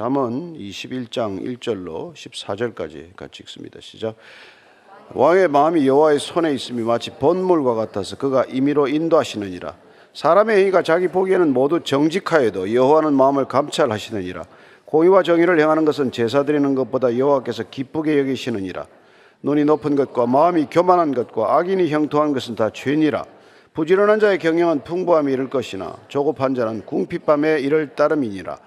잠언 21장 1절로 14절까지 같이 읽습니다. 시작. 왕의 마음이 여호와의 손에 있음이 마치 번물과 같아서 그가 임의로 인도하시느니라. 사람의 행위가 자기 보기에는 모두 정직하여도 여호와는 마음을 감찰하시느니라. 공의와 정의를 행하는 것은 제사 드리는 것보다 여호와께서 기쁘게 여기시느니라. 눈이 높은 것과 마음이 교만한 것과 악인이 형통한 것은 다 죄니라. 부지런한 자의 경영은 풍부함에 이를 것이나 조급한 자는 궁핍함에 이를 따름이니라.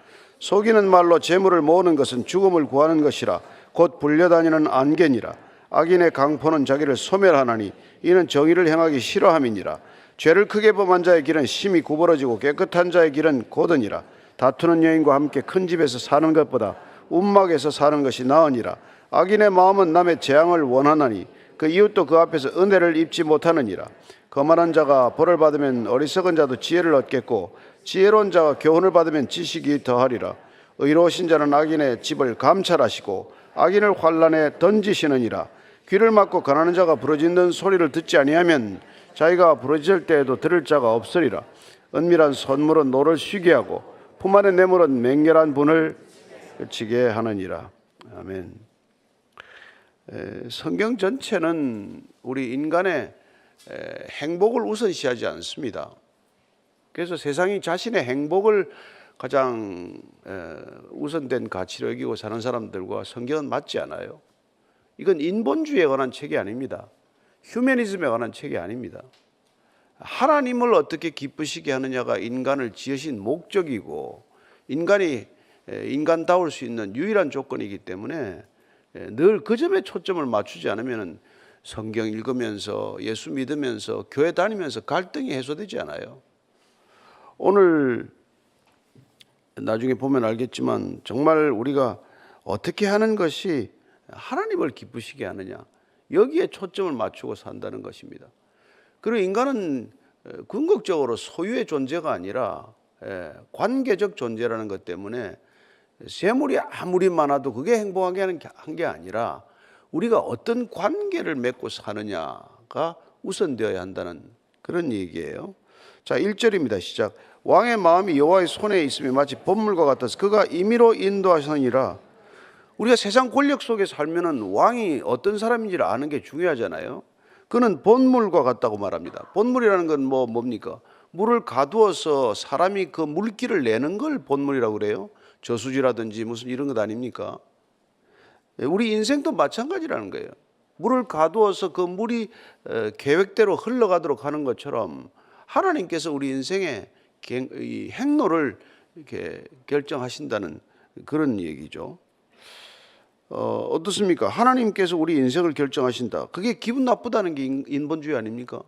속이는 말로 재물을 모으는 것은 죽음을 구하는 것이라. 곧 불려다니는 안개니라. 악인의 강포는 자기를 소멸하나니 이는 정의를 행하기 싫어함이니라. 죄를 크게 범한 자의 길은 심히 구부러지고 깨끗한 자의 길은 고드니라. 다투는 여인과 함께 큰 집에서 사는 것보다 움막에서 사는 것이 나으니라. 악인의 마음은 남의 재앙을 원하나니 그 이웃도 그 앞에서 은혜를 입지 못하느니라. 거만한 자가 벌을 받으면 어리석은 자도 지혜를 얻겠고 지혜로운 자가 교훈을 받으면 지식이 더하리라. 의로우신 자는 악인의 집을 감찰하시고 악인을 환란에 던지시느니라. 귀를 막고 가난한 자가 부르짖는 소리를 듣지 아니하면 자기가 부르짖을 때에도 들을 자가 없으리라. 은밀한 선물은 노를 쉬게 하고 품 안의 뇌물은 맹렬한 분을 그치게 하느니라. 아멘. 성경 전체는 우리 인간의 행복을 우선시하지 않습니다. 그래서 세상이 자신의 행복을 가장 우선된 가치로 여기고 사는 사람들과 성경은 맞지 않아요. 이건 인본주의에 관한 책이 아닙니다. 휴머니즘에 관한 책이 아닙니다. 하나님을 어떻게 기쁘시게 하느냐가 인간을 지으신 목적이고 인간이 인간다울 수 있는 유일한 조건이기 때문에 늘 그 점에 초점을 맞추지 않으면 성경 읽으면서 예수 믿으면서 교회 다니면서 갈등이 해소되지 않아요. 오늘 나중에 보면 알겠지만 정말 우리가 어떻게 하는 것이 하나님을 기쁘시게 하느냐, 여기에 초점을 맞추고 산다는 것입니다. 그리고 인간은 궁극적으로 소유의 존재가 아니라 관계적 존재라는 것 때문에 재물이 아무리 많아도 그게 행복하게 한 게 아니라 우리가 어떤 관계를 맺고 사느냐가 우선되어야 한다는 그런 얘기예요. 자, 1절입니다. 시작. 왕의 마음이 여호와의 손에 있음이 마치 번물과 같아서 그가 임의로 인도하시느니라. 우리가 세상 권력 속에 살면은 왕이 어떤 사람인지를 아는 게 중요하잖아요. 그는 번물과 같다고 말합니다. 번물이라는 건 뭡니까? 물을 가두어서 사람이 그 물기를 내는 걸 번물이라고 그래요. 저수지라든지 무슨 이런 것 아닙니까? 우리 인생도 마찬가지라는 거예요. 물을 가두어서 그 물이 계획대로 흘러가도록 하는 것처럼 하나님께서 우리 인생의 행로를 이렇게 결정하신다는 그런 얘기죠. 어떻습니까? 하나님께서 우리 인생을 결정하신다. 그게 기분 나쁘다는 게 인본주의 아닙니까?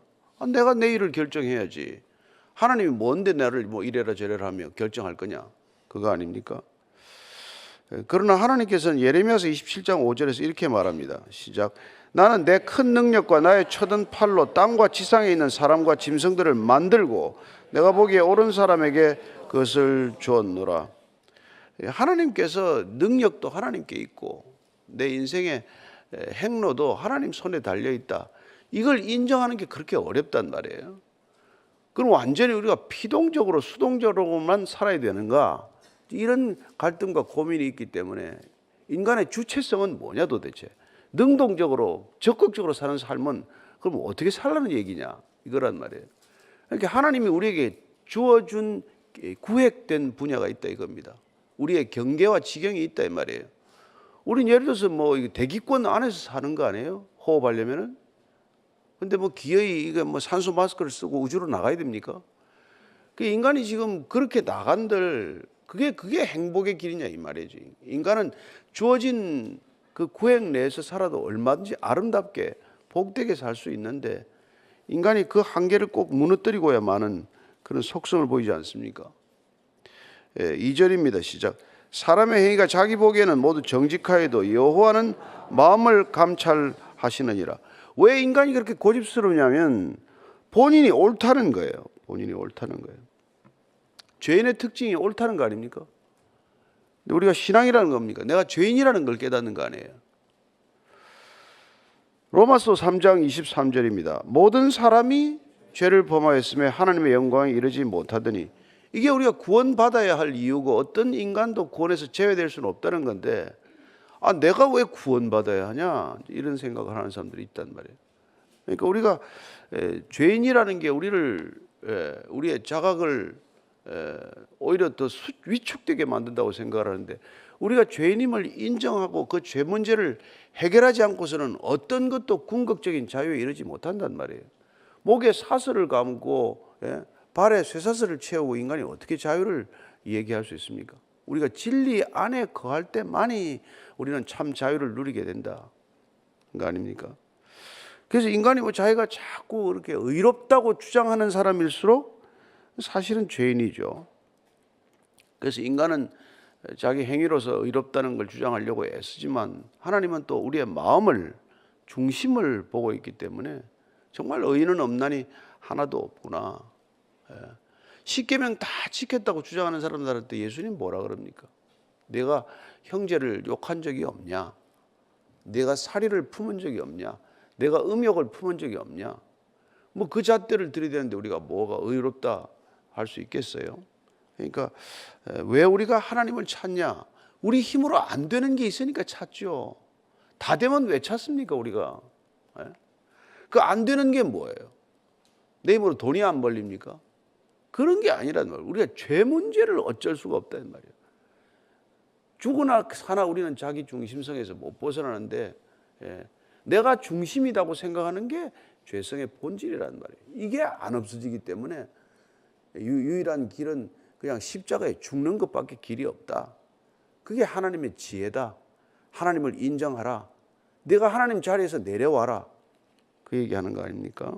내가 내 일을 결정해야지. 하나님이 뭔데 나를 이래라 저래라 하며 결정할 거냐? 그거 아닙니까? 그러나 하나님께서는 예레미야서 27장 5절에서 이렇게 말합니다. 시작. 나는 내 큰 능력과 나의 쳐든 팔로 땅과 지상에 있는 사람과 짐승들을 만들고 내가 보기에 옳은 사람에게 그것을 주었노라. 하나님께서 능력도 하나님께 있고 내 인생의 행로도 하나님 손에 달려있다. 이걸 인정하는 게 그렇게 어렵단 말이에요. 그럼 완전히 우리가 피동적으로 수동적으로만 살아야 되는가? 이런 갈등과 고민이 있기 때문에 인간의 주체성은 뭐냐 도대체. 능동적으로 적극적으로 사는 삶은 그럼 어떻게 살라는 얘기냐 이거란 말이에요. 그러니까 하나님이 우리에게 주어준 구획된 분야가 있다 이겁니다. 우리의 경계와 지경이 있다 이 말이에요. 우리는 예를 들어서 대기권 안에서 사는 거 아니에요? 호흡하려면은. 근데 기어이 이게 산소 마스크를 쓰고 우주로 나가야 됩니까? 그 인간이 지금 그렇게 나간들 그게 행복의 길이냐 이 말이지. 인간은 주어진 그 구획 내에서 살아도 얼마든지 아름답게 복되게 살 수 있는데 인간이 그 한계를 꼭 무너뜨리고야만은 그런 속성을 보이지 않습니까? 2절입니다. 시작. 사람의 행위가 자기 보기에는 모두 정직하여도 여호와는 마음을 감찰하시느니라. 왜 인간이 그렇게 고집스러우냐면 본인이 옳다는 거예요. 본인이 옳다는 거예요. 죄인의 특징이 옳다는 거 아닙니까? 근데 우리가 신앙이라는 겁니까? 내가 죄인이라는 걸 깨닫는 거 아니에요. 로마서 3장 23절입니다. 모든 사람이 죄를 범하였음에 하나님의 영광에 이르지 못하더니 이게 우리가 구원받아야 할 이유고 어떤 인간도 구원에서 제외될 수는 없다는 건데 내가 왜 구원받아야 하냐 이런 생각을 하는 사람들이 있단 말이에요. 그러니까 우리가 죄인이라는 게 우리의 자각을 오히려 더 위축되게 만든다고 생각을 하는데 우리가 죄인임을 인정하고 그 죄 문제를 해결하지 않고서는 어떤 것도 궁극적인 자유에 이르지 못한단 말이에요. 목에 사슬을 감고 발에 쇠사슬을 채우고 인간이 어떻게 자유를 얘기할 수 있습니까? 우리가 진리 안에 거할 때만이 우리는 참 자유를 누리게 된다. 그거 아닙니까? 그래서 인간이 자기가 자꾸 이렇게 의롭다고 주장하는 사람일수록 사실은 죄인이죠. 그래서 인간은 자기 행위로서 의롭다는 걸 주장하려고 애쓰지만 하나님은 또 우리의 마음을 중심을 보고 있기 때문에 정말 의인은 없나니 하나도 없구나. 십계명 다 지켰다고 주장하는 사람들한테 예수님 뭐라 그럽니까? 내가 형제를 욕한 적이 없냐? 내가 살인을 품은 적이 없냐? 내가 음욕을 품은 적이 없냐? 뭐 그 잣대를 들이대는데 우리가 뭐가 의롭다 할 수 있겠어요? 그러니까 왜 우리가 하나님을 찾냐? 우리 힘으로 안 되는 게 있으니까 찾죠. 다 되면 왜 찾습니까 우리가? 그 안 되는 게 뭐예요? 내 힘으로 돈이 안 벌립니까? 그런 게 아니란 말이에요. 우리가 죄 문제를 어쩔 수가 없다는 말이에요. 죽으나 사나 우리는 자기 중심성에서 못 벗어나는데 내가 중심이라고 생각하는 게 죄성의 본질이란 말이에요. 이게 안 없어지기 때문에 유일한 길은 그냥 십자가에 죽는 것밖에 길이 없다. 그게 하나님의 지혜다. 하나님을 인정하라. 내가 하나님 자리에서 내려와라. 그 얘기하는 거 아닙니까?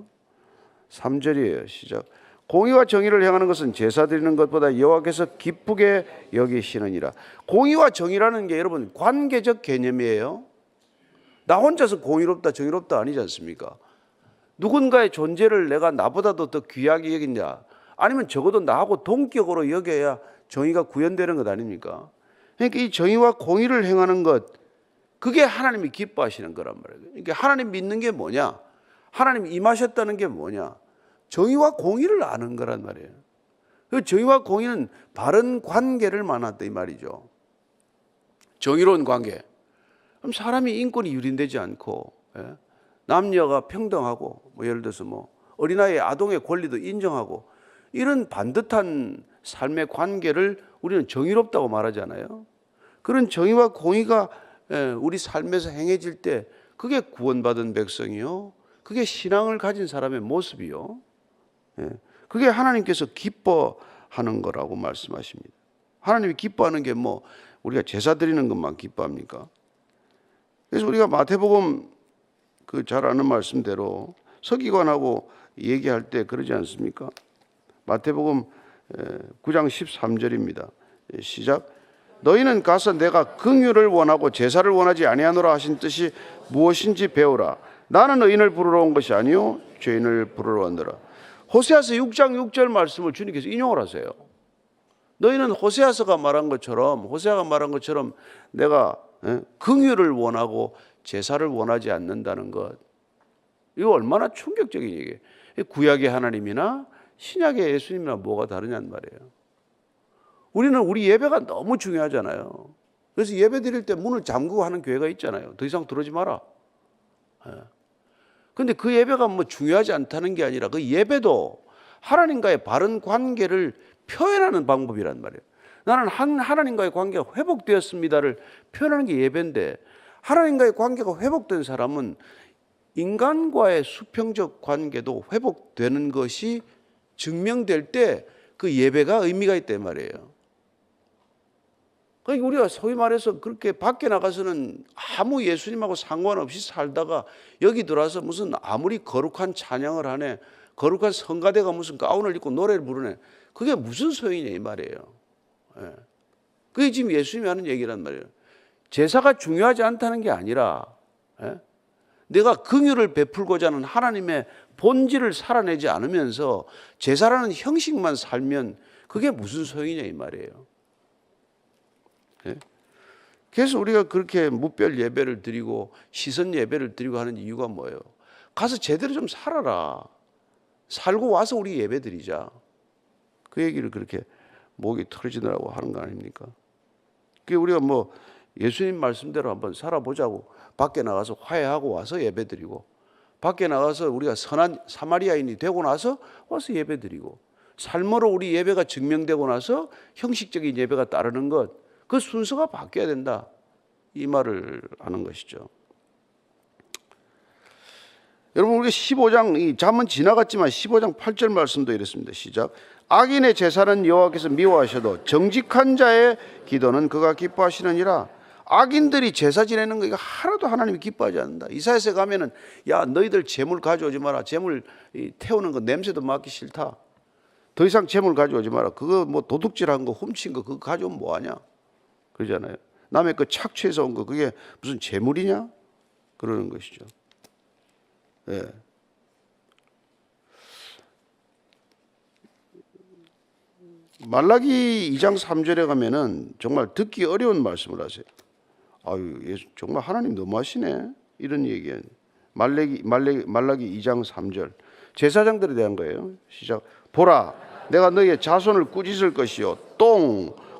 3절이에요. 시작. 공의와 정의를 행하는 것은 제사 드리는 것보다 여호와께서 기쁘게 여기시느니라. 공의와 정의라는 게 여러분 관계적 개념이에요. 나 혼자서 공의롭다 정의롭다 아니지 않습니까? 누군가의 존재를 내가 나보다도 더 귀하게 여긴다. 아니면 적어도 나하고 동격으로 여겨야 정의가 구현되는 것 아닙니까? 그러니까 이 정의와 공의를 행하는 것, 그게 하나님이 기뻐하시는 거란 말이에요. 그러니까 하나님 믿는 게 뭐냐? 하나님 임하셨다는 게 뭐냐? 정의와 공의를 아는 거란 말이에요. 그 정의와 공의는 바른 관계를 만났다 이 말이죠. 정의로운 관계. 그럼 사람이 인권이 유린되지 않고 남녀가 평등하고 예를 들어서 어린아이 아동의 권리도 인정하고 이런 반듯한 삶의 관계를 우리는 정의롭다고 말하잖아요. 그런 정의와 공의가 우리 삶에서 행해질 때 그게 구원받은 백성이요. 그게 신앙을 가진 사람의 모습이요. 그게 하나님께서 기뻐하는 거라고 말씀하십니다. 하나님이 기뻐하는 게 우리가 제사 드리는 것만 기뻐합니까? 그래서 우리가 마태복음 잘 아는 말씀대로 서기관하고 얘기할 때 그러지 않습니까? 마태복음 9장 13절입니다. 시작. 너희는 가서 내가 긍휼을 원하고 제사를 원하지 아니하노라 하신 뜻이 무엇인지 배우라. 나는 의인을 부르러 온 것이 아니요 죄인을 부르러 왔노라. 호세아서 6장 6절 말씀을 주님께서 인용을 하세요. 너희는 호세아가 말한 것처럼 내가 긍휼을 원하고 제사를 원하지 않는다는 것. 이거 얼마나 충격적인 얘기예요. 구약의 하나님이나 신약의 예수님이나 뭐가 다르냐는 말이에요. 우리는 우리 예배가 너무 중요하잖아요. 그래서 예배 드릴 때 문을 잠그고 하는 교회가 있잖아요. 더 이상 들어오지 마라. 그런데 그 예배가 중요하지 않다는 게 아니라 그 예배도 하나님과의 바른 관계를 표현하는 방법이란 말이에요. 나는 하나님과의 관계가 회복되었습니다를 표현하는 게 예배인데 하나님과의 관계가 회복된 사람은 인간과의 수평적 관계도 회복되는 것이 증명될 때 그 예배가 의미가 있단 말이에요. 그러니까 우리가 소위 말해서 그렇게 밖에 나가서는 아무 예수님하고 상관없이 살다가 여기 들어와서 무슨 아무리 거룩한 찬양을 하네, 거룩한 성가대가 무슨 가운을 입고 노래를 부르네, 그게 무슨 소용이냐 이 말이에요. 그게 지금 예수님이 하는 얘기란 말이에요. 제사가 중요하지 않다는 게 아니라 내가 긍휼을 베풀고자 하는 하나님의 본질을 살아내지 않으면서 제사라는 형식만 살면 그게 무슨 소용이냐 이 말이에요. 그래서 우리가 그렇게 무별 예배를 드리고 시선 예배를 드리고 하는 이유가 뭐예요? 가서 제대로 좀 살아라. 살고 와서 우리 예배 드리자. 그 얘기를 그렇게 목이 털어지느라고 하는 거 아닙니까? 그게 우리가 뭐 예수님 말씀대로 한번 살아보자고 밖에 나가서 화해하고 와서 예배드리고, 밖에 나가서 우리가 선한 사마리아인이 되고 나서 와서 예배드리고, 삶으로 우리 예배가 증명되고 나서 형식적인 예배가 따르는 것, 그 순서가 바뀌어야 된다, 이 말을 하는 것이죠. 여러분, 우리가 15장, 이 잠은 지나갔지만 15장 8절 말씀도 이랬습니다. 시작. 악인의 제사는 여호와께서 미워하셔도 정직한 자의 기도는 그가 기뻐하시느니라. 악인들이 제사 지내는 거 이거 하나도 하나님이 기뻐하지 않는다. 이사야서에 가면은 야, 너희들 재물 가져오지 마라. 재물 태우는 거 냄새도 맡기 싫다. 더 이상 재물 가져오지 마라. 그거 뭐 도둑질한 거, 훔친 거 그거 가져오면 뭐하냐, 그러잖아요. 남의 거 착취해서 온 거 그게 무슨 재물이냐, 그러는 것이죠. 예. 말라기 2장 3절에 가면은 정말 듣기 어려운 말씀을 하세요. 아유, 정말 하나님 너무하시네, 이런 얘기예요. 말라기 2장 3절, 제사장들에 대한 거예요. 시작. 보라, 내가 너희의 자손을 꾸짖을 것이요,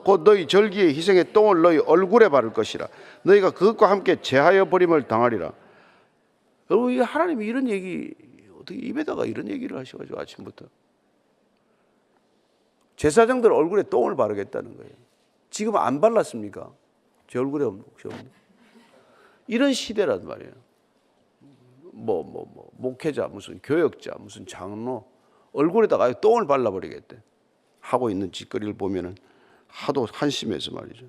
곧 너희 절기의 희생의 똥을 너희 얼굴에 바를 것이라. 너희가 그것과 함께 제하여 버림을 당하리라. 여러분, 하나님이 이런 얘기, 어떻게 입에다가 이런 얘기를 하셔가지고 아침부터 제사장들 얼굴에 똥을 바르겠다는 거예요. 지금 안 발랐습니까? 제 얼굴에 혹시 없는 이런 시대란 말이에요. 목회자, 무슨 교역자, 무슨 장로 얼굴에다가 똥을 발라버리겠대 하고 있는 짓거리를 보면은 하도 한심해서 말이죠.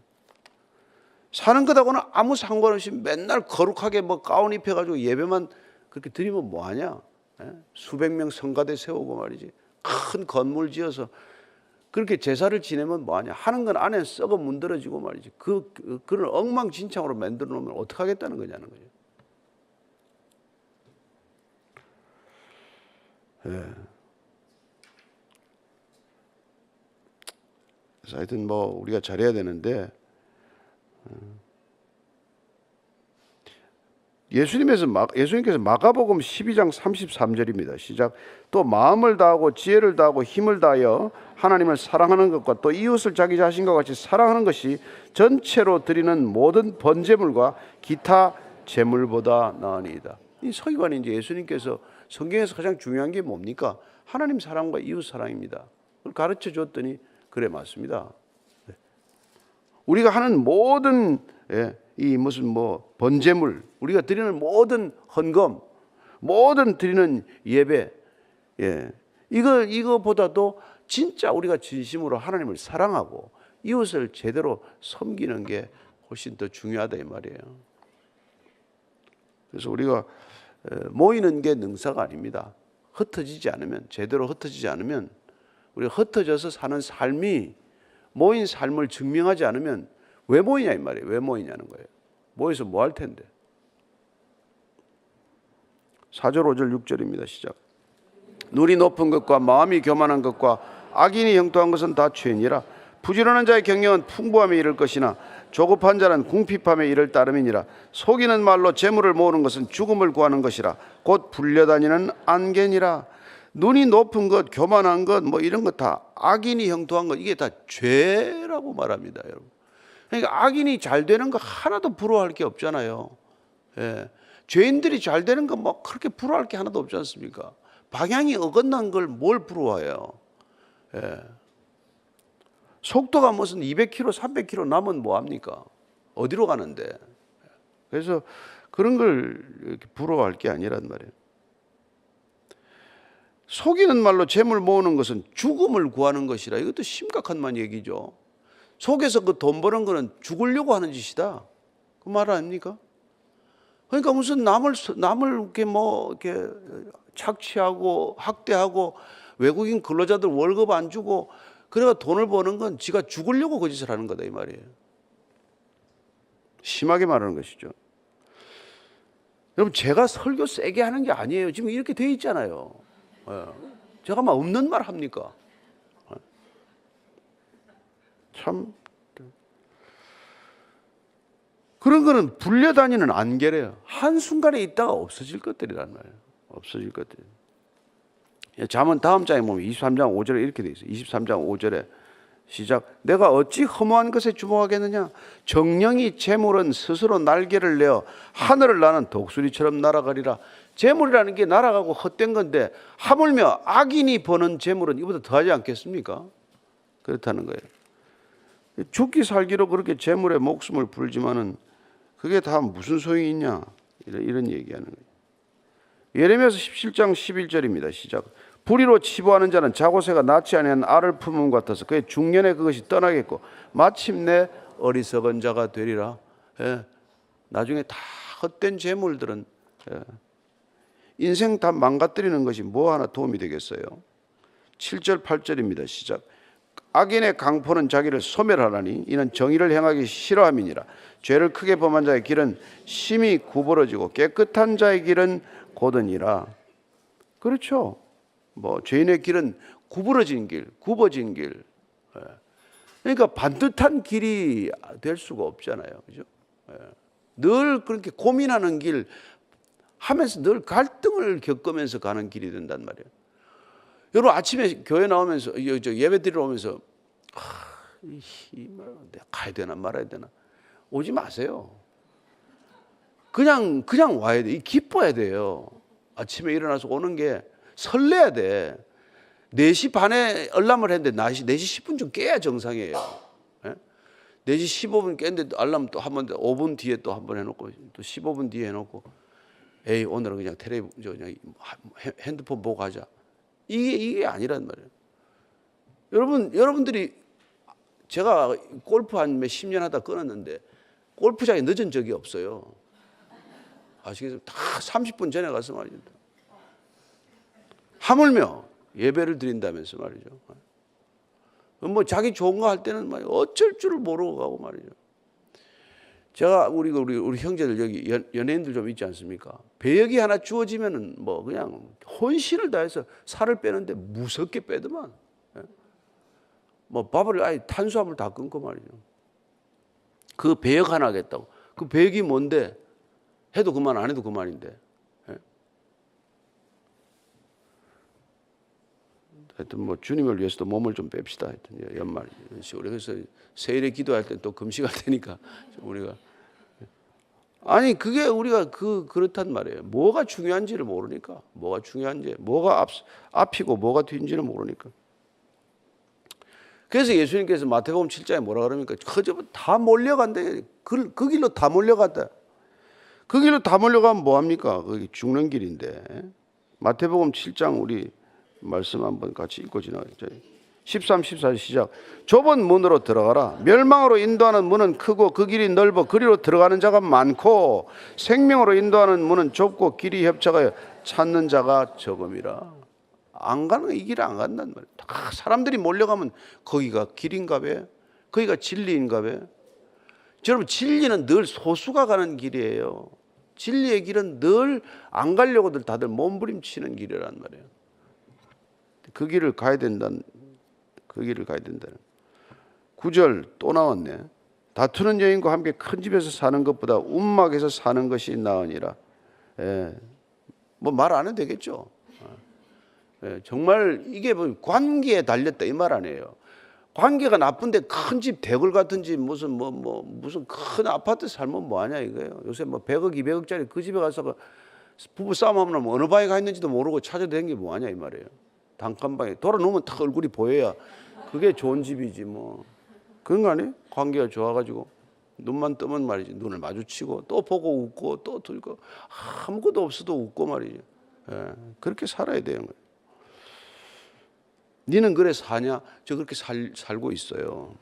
사는 것하고는 아무 상관없이 맨날 거룩하게 뭐 가운 입혀가지고 예배만 그렇게 드리면 뭐하냐? 수백 명 성가대 세우고 말이지, 큰 건물 지어서 그렇게 제사를 지내면 뭐하냐? 하는 건 안에 썩어 문드러지고 말이지, 그런 엉망진창으로 만들어 놓으면 어떻게 하겠다는 거냐는 거죠. 예. 그래서 하여튼 뭐 우리가 잘해야 되는데, 예수님께서 마가복음 12장 33절입니다. 시작. 또 마음을 다하고 지혜를 다하고 힘을 다하여 하나님을 사랑하는 것과 또 이웃을 자기 자신과 같이 사랑하는 것이 전체로 드리는 모든 번제물과 기타 제물보다 나으니이다. 이 서기관이 이제 예수님께서 성경에서 가장 중요한 게 뭡니까? 하나님 사랑과 이웃 사랑입니다. 그걸 가르쳐 줬더니 그래, 맞습니다. 우리가 하는 모든 이 무슨 뭐 번제물, 우리가 드리는 모든 헌금, 모든 드리는 예배, 이거보다도 진짜 우리가 진심으로 하나님을 사랑하고 이웃을 제대로 섬기는 게 훨씬 더 중요하다, 이 말이에요. 그래서 우리가 모이는 게 능사가 아닙니다. 흩어지지 않으면, 제대로 흩어지지 않으면, 우리가 흩어져서 사는 삶이 모인 삶을 증명하지 않으면 왜 모이냐, 이 말이에요. 왜 모이냐는 거예요. 모여서 뭐 할 텐데. 4절 5절 6절입니다. 시작. 눈이 높은 것과 마음이 교만한 것과 악인이 형통한 것은 다 죄니라. 부지런한 자의 경영은 풍부함에 이를 것이나 조급한 자는 궁핍함에 이를 따름이니라. 속이는 말로 재물을 모으는 것은 죽음을 구하는 것이라. 곧 불려다니는 안개니라. 눈이 높은 것, 교만한 것, 뭐 이런 것 다, 악인이 형통한 것, 이게 다 죄라고 말합니다, 여러분. 그러니까 악인이 잘 되는 거 하나도 부러워할 게 없잖아요. 죄인들이 잘 되는 거 뭐 그렇게 부러워할 게 하나도 없지 않습니까? 방향이 어긋난 걸 뭘 부러워해요? 속도가 무슨 200km, 300km 나면 뭐 합니까? 어디로 가는데? 그래서 그런 걸 이렇게 부러워할 게 아니란 말이에요. 속이는 말로 재물 모으는 것은 죽음을 구하는 것이라. 이것도 심각한 얘기죠. 속에서 그 돈 버는 거는 죽으려고 하는 짓이다, 그 말 아닙니까? 그러니까 무슨 남을 이렇게 이렇게 착취하고 학대하고 외국인 근로자들 월급 안 주고 그래가 돈을 버는 건 지가 죽으려고 그 짓을 하는 거다, 이 말이에요. 심하게 말하는 것이죠. 여러분, 제가 설교 세게 하는 게 아니에요. 지금 이렇게 돼 있잖아요. 제가 막 없는 말 합니까? 참, 그런 거는 불려다니는 안개래요. 한순간에 있다가 없어질 것들이란 말이에요. 없어질 것들. 잠언 다음 장에 보면 23장 5절에 이렇게 돼 있어요. 23장 5절에 시작. 내가 어찌 허무한 것에 주목하겠느냐? 정령이 재물은 스스로 날개를 내어 하늘을 나는 독수리처럼 날아가리라. 재물이라는 게 날아가고 헛된 건데 하물며 악인이 버는 재물은 이보다 더하지 않겠습니까? 그렇다는 거예요. 죽기 살기로 그렇게 재물에 목숨을 풀지만은 그게 다 무슨 소용이 있냐? 이런 얘기하는 거예요. 예레미야서 17장 11절입니다. 시작. 불의로 치부하는 자는 자고새가 낳지 아니한 알을 품음 같아서 그의 중년에 그것이 떠나겠고 마침내 어리석은 자가 되리라. 예. 나중에 다 헛된 재물들은 인생 다 망가뜨리는 것이 뭐 하나 도움이 되겠어요? 7절 8절입니다. 시작. 악인의 강포는 자기를 소멸하나니 이는 정의를 행하기 싫어함이니라. 죄를 크게 범한 자의 길은 심히 구부러지고 깨끗한 자의 길은 곧으니라. 그렇죠. 뭐 죄인의 길은 구부러진 길, 굽어진 길. 그러니까 반듯한 길이 될 수가 없잖아요. 그죠? 늘 그렇게 고민하는 길 하면서 늘 갈등을 겪으면서 가는 길이 된단 말이에요. 여러분 아침에 교회 나오면서 예배 드리러 오면서 내가 가야 되나 말아야 되나 오지 마세요. 그냥 와야 돼. 기뻐야 돼요. 아침에 일어나서 오는 게 설레야 돼. 4시 반에 알람을 했는데 4시 10분쯤 깨야 정상이에요. 4시 15분 깼는데 알람 또 한 번 5분 뒤에 또 한 번 해놓고 또 15분 뒤에 해놓고 에이 오늘은 그냥 그냥 핸드폰 보고 가자. 이게 아니란 말이에요. 여러분들이 제가 골프 한 몇십 년 하다 끊었는데 골프장에 늦은 적이 없어요. 아시겠어요? 다 30분 전에 가서 말이죠. 하물며 예배를 드린다면서 말이죠. 뭐 자기 좋은 거 할 때는 막 어쩔 줄을 모르고 가고 말이죠. 제가 우리 형제들 여기 연예인들 좀 있지 않습니까? 배역이 하나 주어지면은 뭐 그냥 혼신을 다해서 살을 빼는데 무섭게 빼더만. 뭐 밥을 아예 탄수화물 다 끊고 말이죠. 그 배역 하나 하겠다고. 그 배역이 뭔데? 해도 그만 안 해도 그만인데. 하여튼 뭐 주님을 위해서도 몸을 좀 뺍시다. 하여튼 연말 이런 식으로. 그래서 세일에 기도할 때 또 금식할 테니까 우리가 아니 그게 우리가 그렇단 말이에요. 뭐가 중요한지를 모르니까 뭐가 중요한지 뭐가 앞이고 뭐가 뒤인지를 모르니까. 그래서 예수님께서 마태복음 7장에 뭐라 그럽니까? 그저 다 몰려간대. 그 길로 다 몰려갔다. 그 길로 다 몰려가면 뭐합니까? 그게 죽는 길인데. 마태복음 7장 우리 말씀 한번 같이 읽고 지나가죠. 13, 14절 시작. 좁은 문으로 들어가라. 멸망으로 인도하는 문은 크고 그 길이 넓어 그리로 들어가는 자가 많고 생명으로 인도하는 문은 좁고 길이 협착하여 찾는 자가 적음이라. 안 가는 이 길에 안 간단 말이에요. 다 사람들이 몰려가면 거기가 길인가 봐. 거기가 진리인가 봐. 여러분 진리는 늘 소수가 가는 길이에요. 진리의 길은 늘 안 가려고들 다들 몸부림치는 길이란 말이에요. 그 길을 가야 된다는. 그 길을 가야 된다는. 9절 또 나왔네. 다투는 여인과 함께 큰 집에서 사는 것보다 움막에서 사는 것이 나으니라. 뭐 말 안 해도 되겠죠. 정말 이게 뭐 관계에 달렸다 이 말 아니에요. 관계가 나쁜데 큰 집 대굴 같은 집 무슨 큰 아파트 살면 뭐하냐 이거예요. 요새 뭐 100억 200억짜리 그 집에 가서 부부 싸움하면 어느 방에 가 있는지도 모르고 찾아다니는 게 뭐하냐 이 말이에요. 단칸방에 돌아놓으면 딱 얼굴이 보여야 그게 좋은 집이지 뭐. 그런 거 아니에요? 관계가 좋아가지고 눈만 뜨면 말이지 눈을 마주치고 또 보고 웃고 또 들고 아무것도 없어도 웃고 말이지. 그렇게 살아야 되는 거예요. 니는 그래 사냐? 저 그렇게 살고 있어요.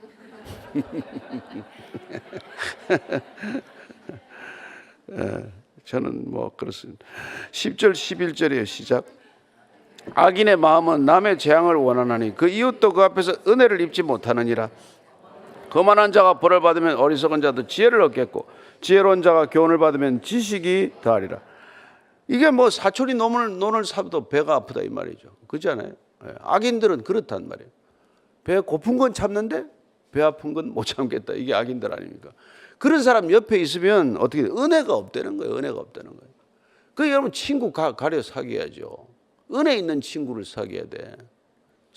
저는 뭐 그렇습니다. 10절 11절이에요. 시작. 악인의 마음은 남의 재앙을 원하나니 그 이웃도 그 앞에서 은혜를 입지 못하느니라. 거만한 자가 벌을 받으면 어리석은 자도 지혜를 얻겠고 지혜로운 자가 교훈을 받으면 지식이 더하리라. 이게 뭐 사촌이 논을 사도 배가 아프다 이 말이죠. 그렇지 않아요? 악인들은 그렇단 말이에요. 배 고픈 건 참는데 배 아픈 건 못 참겠다. 이게 악인들 아닙니까? 그런 사람 옆에 있으면 어떻게 은혜가 없다는 거예요. 은혜가 없다는 거예요. 그러니까 여러분 친구 가려 사귀어야죠. 은혜 있는 친구를 사귀어야 돼.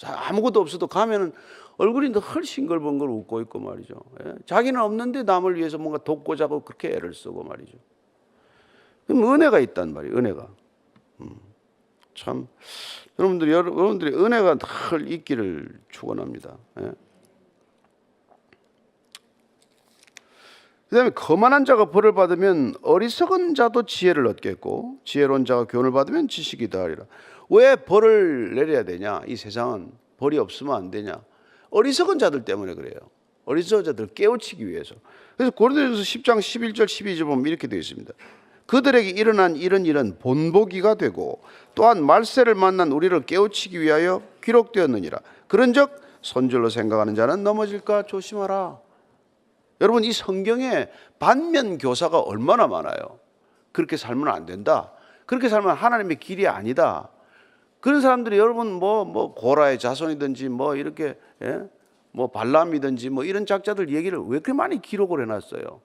아무것도 없어도 가면은 얼굴이 늘 싱글벙글 웃고 있고 말이죠. 예? 자기는 없는데 남을 위해서 뭔가 돕고자고 그렇게 애를 쓰고 말이죠. 그럼 은혜가 있단 말이에요. 은혜가. 참 여러분들이 은혜가 늘 있기를 축원합니다. 예? 그다음에 거만한 자가 벌을 받으면 어리석은 자도 지혜를 얻겠고 지혜로운 자가 교훈을 받으면 지식이 더하리라. 왜 벌을 내려야 되냐? 이 세상은 벌이 없으면 안 되냐? 어리석은 자들 때문에 그래요. 어리석은 자들을 깨우치기 위해서. 그래서 고린도전서 10장 11절 12절 보면 이렇게 되어 있습니다. 그들에게 일어난 이런 일은 본보기가 되고 또한 말세를 만난 우리를 깨우치기 위하여 기록되었느니라. 그런즉 손절로 생각하는 자는 넘어질까 조심하라. 여러분, 이 성경에 반면 교사가 얼마나 많아요. 그렇게 살면 안 된다. 그렇게 살면 하나님의 길이 아니다. 그런 사람들이 여러분 뭐 고라의 자손이든지 뭐 이렇게 뭐 발람이든지 뭐 이런 작자들 얘기를 왜 그렇게 많이 기록을 해놨어요.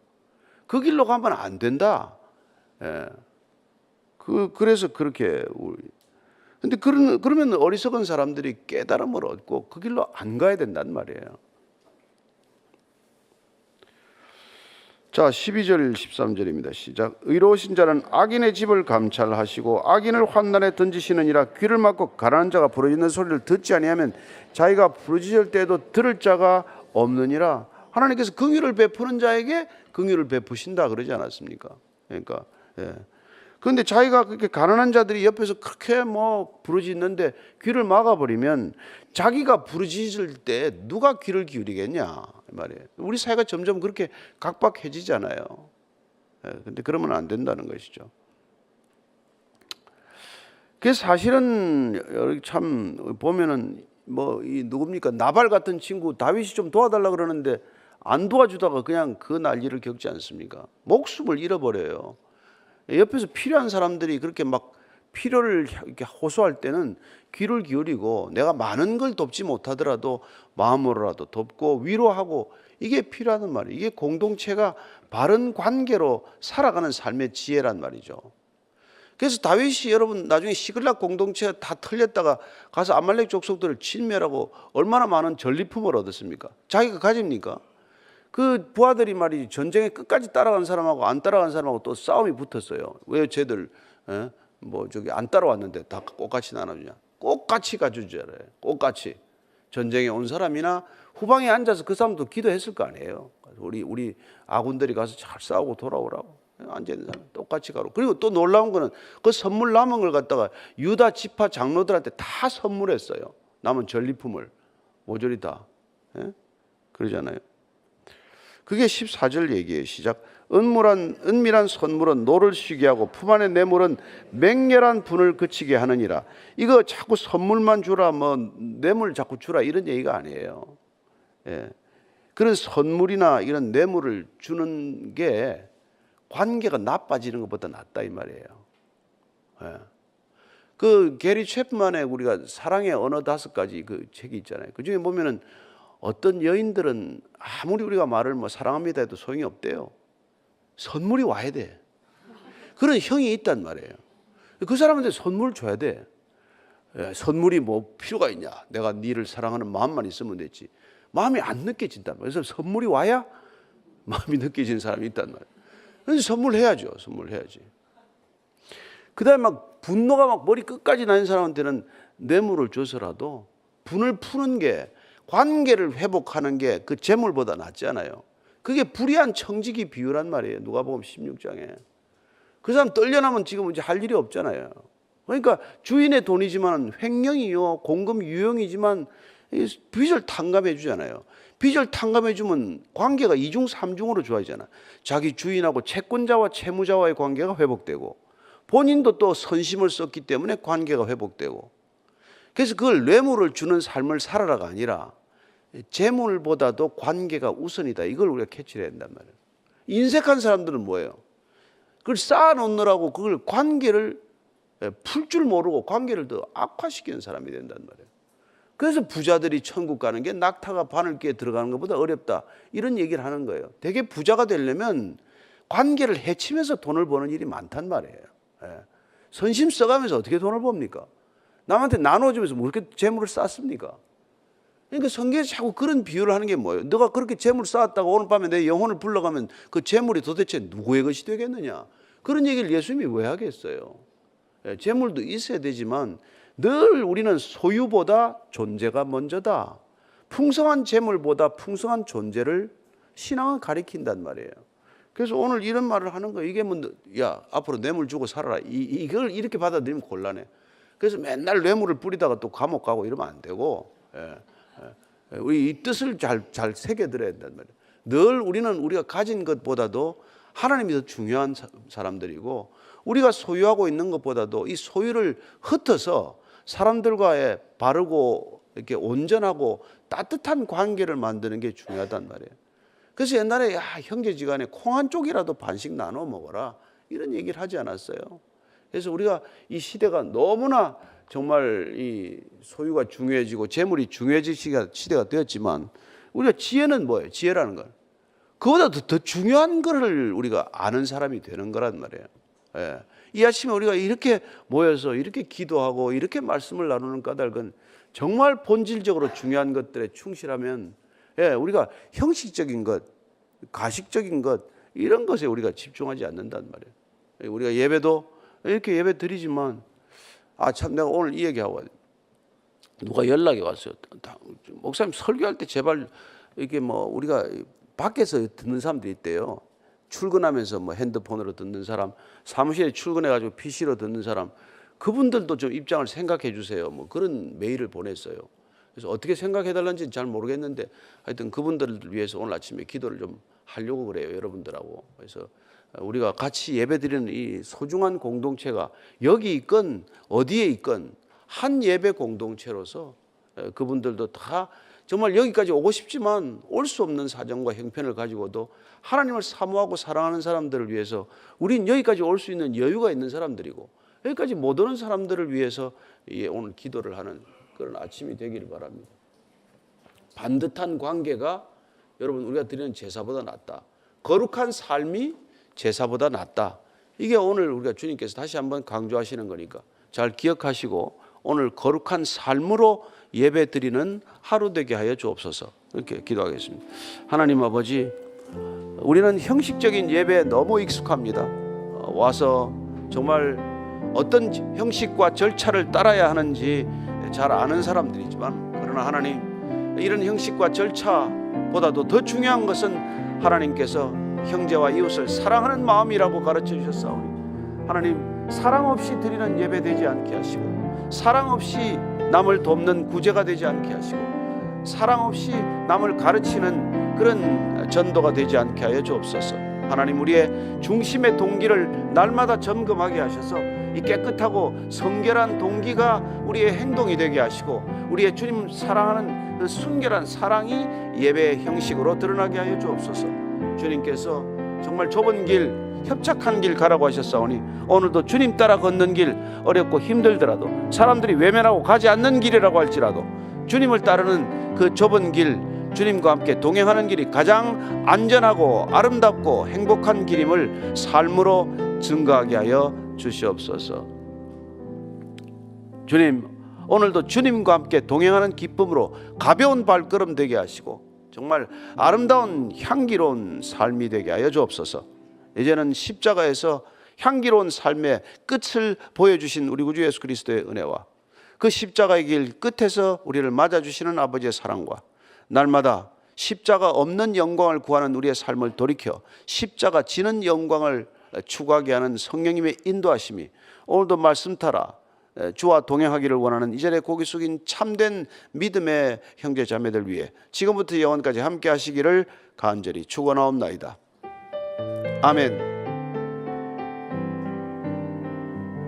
그 길로 가면 안 된다. 그래서 그렇게 근데 그러면 어리석은 사람들이 깨달음을 얻고 그 길로 안 가야 된단 말이에요. 자, 12절 13절입니다. 시작. 의로우신 자는 악인의 집을 감찰하시고 악인을 환난에 던지시느니라. 귀를 막고 가난한 자가 부르짖는 소리를 듣지 아니하면 자기가 부르짖을 때에도 들을 자가 없느니라. 하나님께서 긍휼을 베푸는 자에게 긍휼을 베푸신다 그러지 않았습니까? 그러니까 그런데 자기가 그렇게 가난한 자들이 옆에서 그렇게 뭐 부르짖는데 귀를 막아버리면 자기가 부르짖을 때 누가 귀를 기울이겠냐 말이에요. 우리 사회가 점점 그렇게 각박해지잖아요. 그런데 그러면 안 된다는 것이죠. 그래서 사실은 참 보면은 뭐 이 누굽니까 나발 같은 친구 다윗이 좀 도와달라 그러는데 안 도와주다가 그냥 그 난리를 겪지 않습니까? 목숨을 잃어버려요. 옆에서 필요한 사람들이 그렇게 막 필요를 이렇게 호소할 때는 귀를 기울이고 내가 많은 걸 돕지 못하더라도 마음으로라도 돕고 위로하고 이게 필요하단 말이에요. 이게 공동체가 바른 관계로 살아가는 삶의 지혜란 말이죠. 그래서 다윗이 여러분 나중에 시글락 공동체가 다 털렸다가 가서 아말렉 족속들을 진멸하고 얼마나 많은 전리품을 얻었습니까? 자기가 가집니까? 그 부하들이 말이지 전쟁에 끝까지 따라간 사람하고 안 따라간 사람하고 또 싸움이 붙었어요. 왜 쟤들 뭐 저기 안 따라왔는데 다 꽃같이 나눠주냐? 꽃같이 가주잖아요. 꽃같이 전쟁에 온 사람이나 후방에 앉아서 그 사람도 기도했을 거 아니에요. 우리 아군들이 가서 잘 싸우고 돌아오라고 앉아 있는 사람 똑같이 가고. 그리고 또 놀라운 거는 그 선물 남은 걸 갖다가 유다 지파 장로들한테 다 선물했어요. 남은 전리품을 모조리 다 그러잖아요. 그게 14절 얘기예요. 시작. 은밀한 선물은 노를 쉬게 하고 품 안의 뇌물은 맹렬한 분을 그치게 하느니라. 이거 자꾸 선물만 주라 뭐 뇌물 자꾸 주라 이런 얘기가 아니에요. 그런 선물이나 이런 뇌물을 주는 게 관계가 나빠지는 것보다 낫다 이 말이에요. 그 게리 챕만의 우리가 사랑의 언어 5가지 그 책이 있잖아요. 그 중에 보면은 어떤 여인들은 아무리 우리가 말을 뭐 사랑합니다 해도 소용이 없대요. 선물이 와야 돼. 그런 형이 있단 말이에요. 그 사람한테 선물 줘야 돼. 선물이 뭐 필요가 있냐? 내가 니를 사랑하는 마음만 있으면 됐지. 마음이 안 느껴진단 말이에요. 그래서 선물이 와야 마음이 느껴지는 사람이 있단 말이에요. 그래서 선물해야죠. 선물해야지. 그 다음에 막 분노가 막 머리 끝까지 나는 사람한테는 뇌물을 줘서라도 분을 푸는 게 관계를 회복하는 게 그 재물보다 낫지 않아요. 그게 불의한 청지기 비유란 말이에요. 누가복음 16장에. 그 사람 떨려나면 지금 이제 할 일이 없잖아요. 그러니까 주인의 돈이지만 횡령이요 공금 유용이지만 빚을 탕감해 주잖아요. 빚을 탕감해 주면 관계가 2중 3중으로 좋아지잖아. 자기 주인하고 채권자와 채무자와의 관계가 회복되고 본인도 또 선심을 썼기 때문에 관계가 회복되고 그래서 그걸 뇌물을 주는 삶을 살아라가 아니라 재물보다도 관계가 우선이다. 이걸 우리가 캐치를 해야 된단 말이에요. 인색한 사람들은 뭐예요? 그걸 쌓아놓느라고 그걸 관계를 풀 줄 모르고 관계를 더 악화시키는 사람이 된단 말이에요. 그래서 부자들이 천국 가는 게 낙타가 바늘기에 들어가는 것보다 어렵다. 이런 얘기를 하는 거예요. 되게 부자가 되려면 관계를 해치면서 돈을 버는 일이 많단 말이에요. 선심 써가면서 어떻게 돈을 법니까? 남한테 나눠주면서 뭐 그렇게 재물을 쌓습니까? 그러니까 성경에서 자꾸 그런 비유를 하는 게 뭐예요? 너가 그렇게 재물 쌓았다가 오늘 밤에 내 영혼을 불러가면 그 재물이 도대체 누구의 것이 되겠느냐? 그런 얘기를 예수님이 왜 하겠어요? 재물도 있어야 되지만 늘 우리는 소유보다 존재가 먼저다. 풍성한 재물보다 풍성한 존재를 신앙은 가리킨단 말이에요. 그래서 오늘 이런 말을 하는 거예요. 이게 뭐, 야, 앞으로 뇌물 주고 살아라. 이걸 이렇게 받아들이면 곤란해. 그래서 맨날 뇌물을 뿌리다가 또 감옥 가고 이러면 안 되고, 우리 이 뜻을 잘 새겨들어야 된단 말이에요. 늘 우리는 우리가 가진 것보다도 하나님이 더 중요한 사람들이고, 우리가 소유하고 있는 것보다도 이 소유를 흩어서 사람들과의 바르고 이렇게 온전하고 따뜻한 관계를 만드는 게 중요하단 말이에요. 그래서 옛날에 형제지간에 콩 한 쪽이라도 반씩 나눠 먹어라 이런 얘기를 하지 않았어요. 그래서 우리가 이 시대가 너무나 정말 이 소유가 중요해지고 재물이 중요해질 시대가 되었지만, 우리가 지혜는 뭐예요? 지혜라는 건 그보다 더 중요한 것을 우리가 아는 사람이 되는 거란 말이에요. 이 아침에 우리가 이렇게 모여서 이렇게 기도하고 이렇게 말씀을 나누는 까닭은 정말 본질적으로 중요한 것들에 충실하면, 우리가 형식적인 것, 가식적인 것 이런 것에 우리가 집중하지 않는단 말이에요. 우리가 예배도 이렇게 예배 드리지만, 참 내가 오늘 이 얘기하고 누가 연락이 왔어요. 목사님 설교할 때 제발 이렇게 뭐 우리가 밖에서 듣는 사람들이 있대요. 출근하면서 뭐 핸드폰으로 듣는 사람, 사무실에 출근해가지고 PC로 듣는 사람, 그분들도 좀 입장을 생각해 주세요. 뭐 그런 메일을 보냈어요. 그래서 어떻게 생각해 달라는지는 잘 모르겠는데 하여튼 그분들을 위해서 오늘 아침에 기도를 좀 하려고 그래요, 여러분들하고. 그래서 우리가 같이 예배드리는 이 소중한 공동체가 여기 있건 어디에 있건 한 예배 공동체로서 그분들도 다 정말 여기까지 오고 싶지만 올 수 없는 사정과 형편을 가지고도 하나님을 사모하고 사랑하는 사람들을 위해서, 우린 여기까지 올 수 있는 여유가 있는 사람들이고 여기까지 못 오는 사람들을 위해서 오늘 기도를 하는 그런 아침이 되기를 바랍니다. 반듯한 관계가 여러분 우리가 드리는 제사보다 낫다. 거룩한 삶이 제사보다 낫다. 이게 오늘 우리가 주님께서 다시 한번 강조하시는 거니까 잘 기억하시고 오늘 거룩한 삶으로 예배 드리는 하루 되게 하여 주옵소서. 이렇게 기도하겠습니다. 하나님 아버지, 우리는 형식적인 예배에 너무 익숙합니다. 와서 정말 어떤 형식과 절차를 따라야 하는지 잘 아는 사람들이지만, 그러나 하나님, 이런 형식과 절차보다도 더 중요한 것은 하나님께서 형제와 이웃을 사랑하는 마음이라고 가르쳐 주셨사오니, 하나님, 사랑 없이 드리는 예배 되지 않게 하시고, 사랑 없이 남을 돕는 구제가 되지 않게 하시고, 사랑 없이 남을 가르치는 그런 전도가 되지 않게 하여 주옵소서. 하나님, 우리의 중심의 동기를 날마다 점검하게 하셔서 이 깨끗하고 성결한 동기가 우리의 행동이 되게 하시고, 우리의 주님 사랑하는 그 순결한 사랑이 예배의 형식으로 드러나게 하여 주옵소서. 주님께서 정말 좁은 길, 협착한 길 가라고 하셨사오니, 오늘도 주님 따라 걷는 길, 어렵고 힘들더라도, 사람들이 외면하고 가지 않는 길이라고 할지라도 주님을 따르는 그 좁은 길, 주님과 함께 동행하는 길이 가장 안전하고 아름답고 행복한 길임을 삶으로 증거하게 하여 주시옵소서. 주님, 오늘도 주님과 함께 동행하는 기쁨으로 가벼운 발걸음 되게 하시고 정말 아름다운 향기로운 삶이 되게 하여 주옵소서. 이제는 십자가에서 향기로운 삶의 끝을 보여주신 우리 구주 예수 그리스도의 은혜와 그 십자가의 길 끝에서 우리를 맞아주시는 아버지의 사랑과 날마다 십자가 없는 영광을 구하는 우리의 삶을 돌이켜 십자가 지는 영광을 추구하게 하는 성령님의 인도하심이 오늘도 말씀 따라 주와 동행하기를 원하는 이전에 고개 숙인 참된 믿음의 형제 자매들 위해 지금부터 영원까지 함께 하시기를 간절히 축원하옵나이다. 아멘.